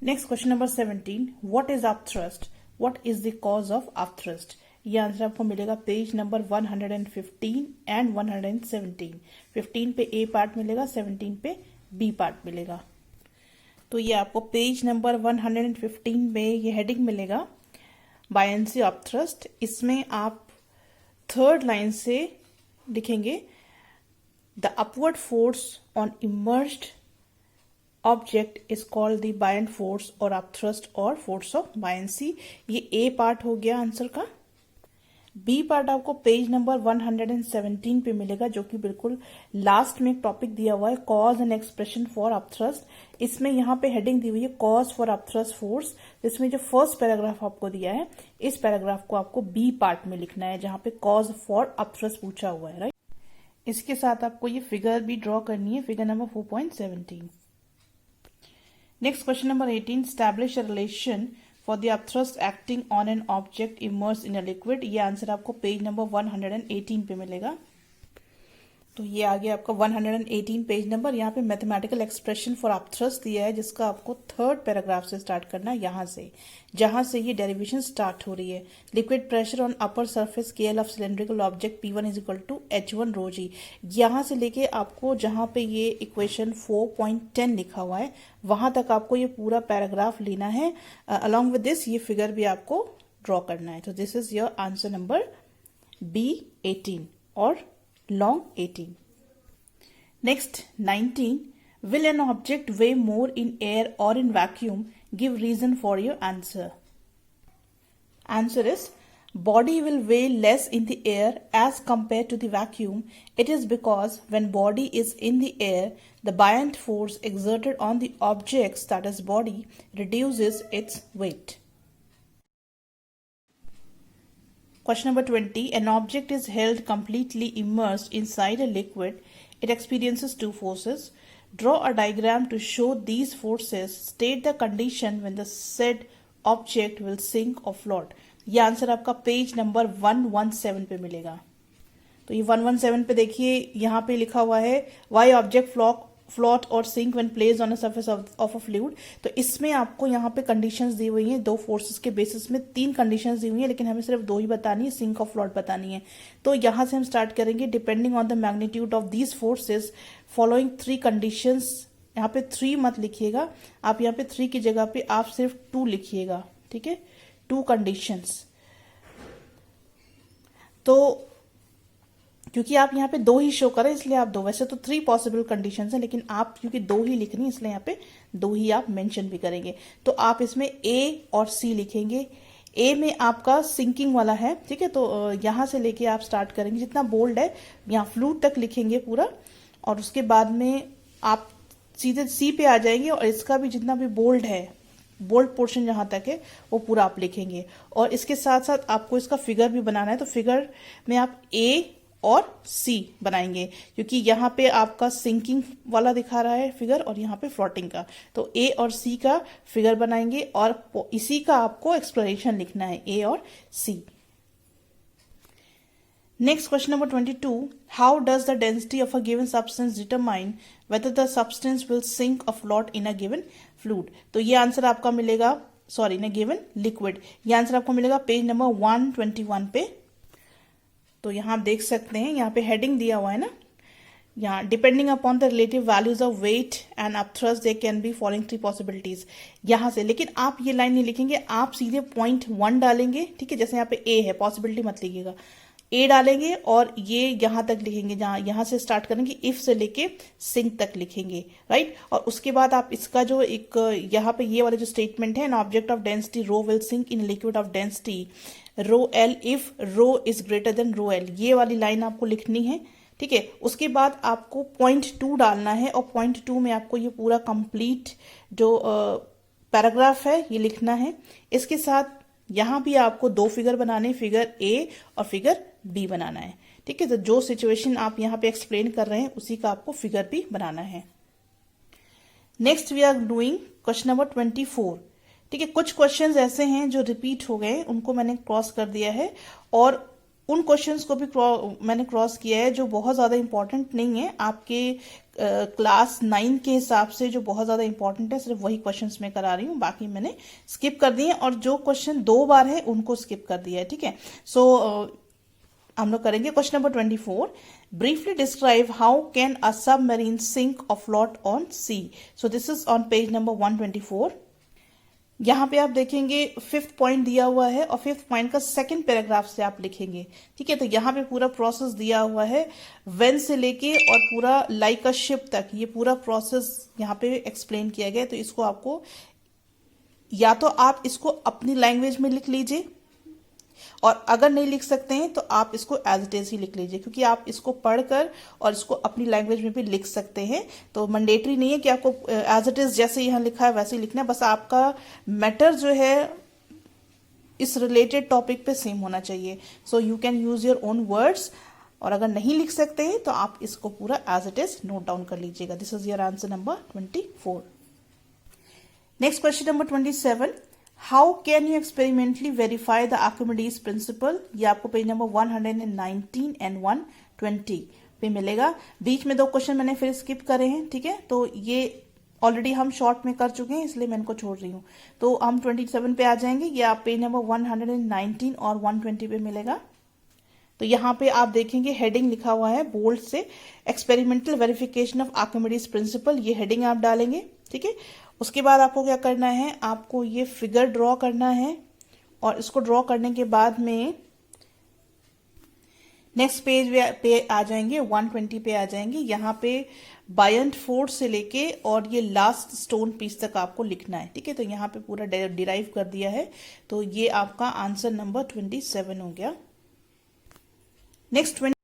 Next question number 17, what is upthrust, what is the cause of upthrust. ये answer आपको मिलेगा page number 115 and 117। 15 पे ए part मिलेगा, 17 पे बी पार्ट मिलेगा। तो ये आपको पेज नंबर 115 में ये हेडिंग मिलेगा बायनेंसी अपथ्रस्ट। इसमें आप थर्ड लाइन से लिखेंगे the upward force on emerged object is called the buoyant force और अपथ्रस्ट और फोर्स ऑफ बायनेंसी। ये ए पार्ट हो गया आंसर का। बी पार्ट आपको पेज नंबर 117 पे मिलेगा, जो कि बिल्कुल लास्ट में एक टॉपिक दिया हुआ है, cause and expression for upthrust. इसमें यहाँ पे हेडिंग दी हुई है कॉज फॉर अपथ्रस्ट फोर्स। इसमें जो फर्स्ट पैराग्राफ आपको दिया है, इस पैराग्राफ को आपको बी पार्ट में लिखना है, जहां पे कॉज फॉर अपथ्रस्ट पूछा हुआ है, राइट। इसके साथ आपको ये फिगर भी ड्रॉ करनी है, figure number 4.17। Next question number 18, establish a relation for the upthrust acting on an object immersed in a liquid। ये आंसर आपको पेज नंबर 118 पे मिलेगा। तो ये आ गया आपका 118 पेज नंबर। यहाँ पे मैथमेटिकल एक्सप्रेशन फॉर अपथ्रस्ट दिया है, जिसका आपको थर्ड पैराग्राफ से स्टार्ट करना है, यहाँ से जहां से ये डेरिवेशन स्टार्ट हो रही है। Liquid pressure on upper surface scale of cylindrical object P1 is equal to H1 rho g. यहाँ से लेके आपको जहां पे ये इक्वेशन 4.10 लिखा हुआ है, वहां तक आपको ये पूरा पैराग्राफ लेना है। अलॉन्ग विद दिस ये फिगर भी आपको ड्रॉ करना है। तो this is your answer number B18 और long 18. Next 19, will an object weigh more in air or in vacuum? Give reason for your answer. Answer is body will weigh less in the air as compared to the vacuum. It is because when body is in the air, the buoyant force exerted on the object's, that is body, reduces its weight. Question number 20. An object is held completely immersed inside a liquid. It experiences two forces. Draw a diagram to show these forces. State the condition when the said object will sink or float. ये answer आपका page number 117 पे मिलेगा। तो ये 117 पे देखिए, यहाँ पे लिखा हुआ है वाई ऑब्जेक्ट फ्लोट और sink when placed on a surface of a fluid. तो इसमें आपको यहाँ पे कंडीशंस दी हुई हैं, दो फोर्सेस के बेसिस में 3 कंडीशंस दी हुई हैं, लेकिन हमें सिर्फ 2 ही बतानी है, सिंक और फ्लोट बतानी है। तो यहाँ से हम स्टार्ट करेंगे, depending on the magnitude of these forces following 3 conditions. यहाँ पे 3 मत लिखिएगा, आप यहाँ पे 3 की जगह पे आप सिर्फ 2 लिखिएगा, ठीक है, 2 कंडीशंस। तो क्योंकि आप यहाँ पे 2 ही शो करें, इसलिए आप 2, वैसे तो 3 पॉसिबल कंडीशंस हैं, लेकिन आप क्योंकि 2 ही लिखनी है, इसलिए यहाँ पे 2 ही आप मेंशन भी करेंगे। तो आप इसमें A और C लिखेंगे। A में आपका सिंकिंग वाला है, ठीक है, तो यहाँ से लेके आप स्टार्ट करेंगे, जितना बोल्ड है यहाँ फ्लूट तक लिखेंगे पूरा, और उसके बाद में आप सीधे C पे आ जाएंगे, और इसका भी जितना भी बोल्ड है, बोल्ड पोर्शन जहां तक है वो पूरा आप लिखेंगे। और इसके साथ साथ आपको इसका फिगर भी बनाना है, तो फिगर में आप A और C बनाएंगे, क्योंकि यहाँ पे आपका सिंकिंग वाला दिखा रहा है फिगर और यहाँ पे फ्लोटिंग का। तो A और C का फिगर बनाएंगे और इसी का आपको एक्सप्लेनेशन लिखना है, A और C। Next question number 22, how does the density of a given substance determine whether the substance will sink or float in a given fluid. तो ये आंसर आपका मिलेगा, sorry, in a given liquid. ये answer आपको मिलेगा page number 121 पे। तो यहाँ आप देख सकते हैं, यहाँ पे हेडिंग दिया हुआ है ना, यहाँ depending upon the relative values of weight and upthrust they can be following 3 possibilities, यहाँ से। लेकिन आप ये लाइन नहीं लिखेंगे, आप सीधे पॉइंट 1 डालेंगे, ठीक है, जैसे यहाँ पे A है, पॉसिबिलिटी मत लिखिएगा, A डालेंगे और ये यहाँ तक लिखेंगे, जहाँ यहाँ से स्टार्ट करेंगे, इफ से लेके सिंक तक लिखेंगे, राइट। और उसके बाद आप इसका जो एक यहाँ पे ये वाला जो स्टेटमेंट है, an object of density rho will sink in liquid of density rho L if rho is greater than rho L, ये वाली लाइन आपको लिखनी है, ठीक है। उसके बाद आपको पॉइंट 2 डालना है, और पॉइंट 2 में आपको ये पूरा कंप्लीट जो पैराग्राफ है ये लिखना है। इसके साथ यहाँ भी आपको 2 फिगर बनाने, फिगर A और फिगर B बनाना है, ठीक है। तो जो सिचुएशन आप यहाँ पे एक्सप्लेन कर रहे हैं उसी का आपको फिगर भी बनाना है। Next we are doing question number 24, ठीक है। कुछ क्वेश्चंस ऐसे हैं जो रिपीट हो गए, उनको मैंने क्रॉस कर दिया है, और उन क्वेश्चंस को भी मैंने क्रॉस किया है जो बहुत ज़्यादा इंपॉर्टेंट नहीं है, आपके क्लास 9 के हिसाब से जो बहुत ज़्यादा इंपॉर्टेंट है, सिर्फ वही क्वेश्चंस मैं करा रही हूँ, बाकी मैंने स्किप कर दिए और जो क्वेश्चन 2 बार है उनको स्किप कर दिया है, ठीक है। सो हम लोग करेंगे question number 24। Briefly describe how can a submarine sink or float on sea. So this is on page number 124। यहाँ पे आप देखेंगे 5th पॉइंट दिया हुआ है और 5th पॉइंट का सेकंड पैराग्राफ से आप लिखेंगे, ठीक है। तो यहाँ पे पूरा प्रोसेस दिया हुआ है, व्हेन से लेके और पूरा लाइक अ शिप तक, ये पूरा प्रोसेस यहाँ पे एक्सप्लेन किया गया है। तो इसको आपको या तो आप इसको अपनी लैंग्वेज में लिख लीजिए, और अगर नहीं लिख सकते हैं तो आप इसको एज इट इज ही लिख लीजिए, क्योंकि आप इसको पढ़कर और इसको अपनी लैंग्वेज में भी लिख सकते हैं। तो मैंडेटरी नहीं है कि आपको एज इट इज जैसे यहाँ लिखा है वैसे ही लिखना है, बस आपका मैटर जो है इस रिलेटेड टॉपिक पे सेम होना चाहिए। So you can use your own words, और अगर नहीं लिख सकते हैं तो आप इसको पूरा as it is note down कर लीजिएगा। This is your answer number 24। Next question number 27। How can you experimentally verify the Archimedes principle. ये आपको पेज नंबर 119 एंड 120 पे मिलेगा। बीच में 2 क्वेश्चन मैंने फिर स्किप करे हैं, ठीक है। तो ये ऑलरेडी हम शॉर्ट में कर चुके हैं, इसलिए मैं इनको छोड़ रही हूँ। तो हम 27 पे आ जाएंगे। ये आप पेज नंबर 119 और 120 पे मिलेगा। तो यहाँ पे आप देखेंगे हेडिंग लिखा हुआ है बोल्ड से, experimental verification of Archimedes principle. ये हेडिंग आप डालेंगे, ठीक है। उसके बाद आपको क्या करना है, आपको ये फिगर ड्रॉ करना है, और इसको ड्रॉ करने के बाद में नेक्स्ट पेज पे आ जाएंगे, 120 पे आ जाएंगे। यहाँ पे बायंट फोर्स से लेके और ये लास्ट स्टोन पीस तक आपको लिखना है, ठीक है। तो यहाँ पे पूरा डिराइव कर दिया है। तो ये आपका आंसर नंबर 27 हो गया। नेक्स्ट